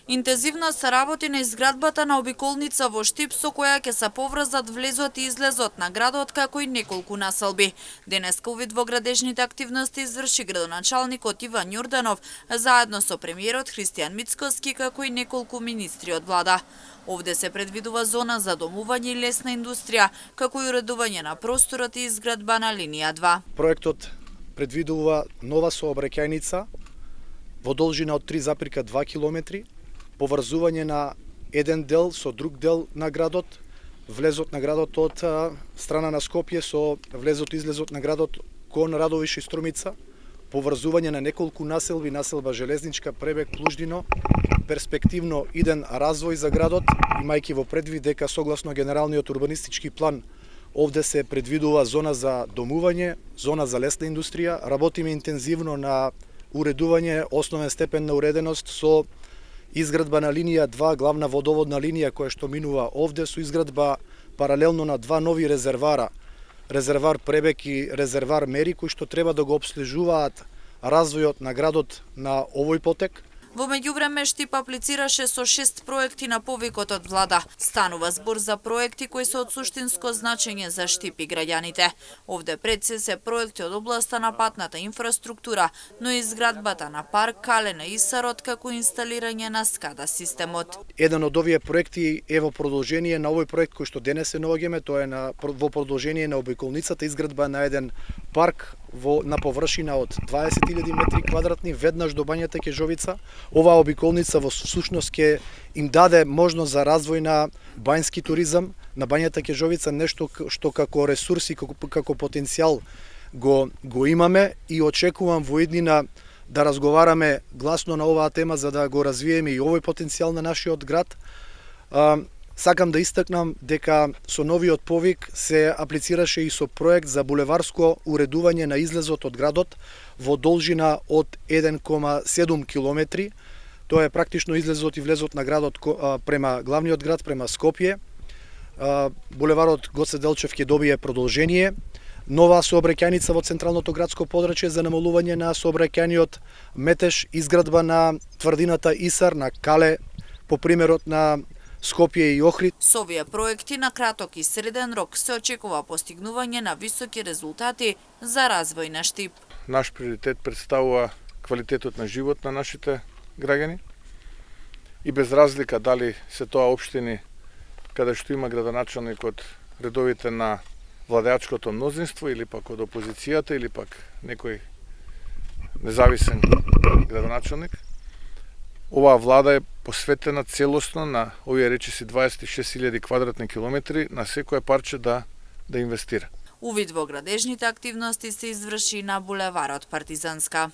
Интензивно се работи на изградбата на обиколница во Штип, со која ќе се поврзат влезот и излезот на градот, како и неколку населби. Денеска увид во градежните активности изврши градоначалникот Иван Јорданов, заедно со премиерот Христијан Мицкоски, како и неколку министри од влада. Овде се предвидува зона за домување и лесна индустрија, како и уредување на просторот и изградба на линија 2. Проектот предвидува нова сообраќајница во должина од 3,2 километри, поврзување на еден дел со друг дел на градот, влезот на градот од страна на Скопје со влезот и излезот на градот кон Радовиш и Струмица, поврзување на неколку населби, населба Железничка, Пребег, Плуждино, перспективно иден развој за градот, имајќи во предвид дека согласно генералниот урбанистички план овде се предвидува зона за домување, зона за лесна индустрија, работиме интензивно на уредување основен степен на уреденост со изградба на линија 2, главна водоводна линија која што минува овде, со изградба паралелно на два нови резервара, резервар Пребег и резервар Мери, кои што треба да го обслужуваат развојот на градот на овој потек. Во меѓувреме Штип аплицираше со 6 проекти на повикот од влада. Станува збор за проекти кои се од суштинско значење за Штип и граѓаните. Овде пред се проекти од областа на патната инфраструктура, но и изградбата на парк Кале на Исарот, како инсталирање на SCADA системот. Еден од овие проекти е во продолжение на овој проект кој што денес се наоѓаме, тоа е во продолжение на обиколницата, изградба на еден парк на површина од 20.000 метри квадратни веднаш до Бањата Кежовица. Оваа обиколница во сушност ќе им даде можност за развој на бањски туризам на Бањата Кежовица, нешто што како ресурс и како потенцијал го имаме, и очекувам во иднина да разговараме гласно на оваа тема за да го развиеме и овој потенцијал на нашиот град. Сакам да истакнам дека со новиот повик се аплицираше и со проект за булеварско уредување на излезот од градот во должина од 1,7 километри. Тоа е практично излезот и влезот на градот према главниот град, према Скопје. Булеварот Гоце Делчев ќе добие продолжение. Нова сообраќајница во централното градско подрачје за намалување на сообраќајниот метеж, изградба на тврдината Исар, на Кале, по примерот на Скопје и Охрид. Со овие проекти на краток и среден рок се очекува постигнување на високи резултати за развој на Штип. Наш приоритет представува квалитетот на живот на нашите граѓани и без разлика дали се тоа општини каде што има градоначалник од редовите на владеачкото мнозинство или пак од опозицијата или пак некој независен градоначалник. Оваа влада е посветена целосно на овие речиси 26.000 квадратни километри на секое парче да инвестира. Увид во градежните активности се изврши на булеварот Партизанска.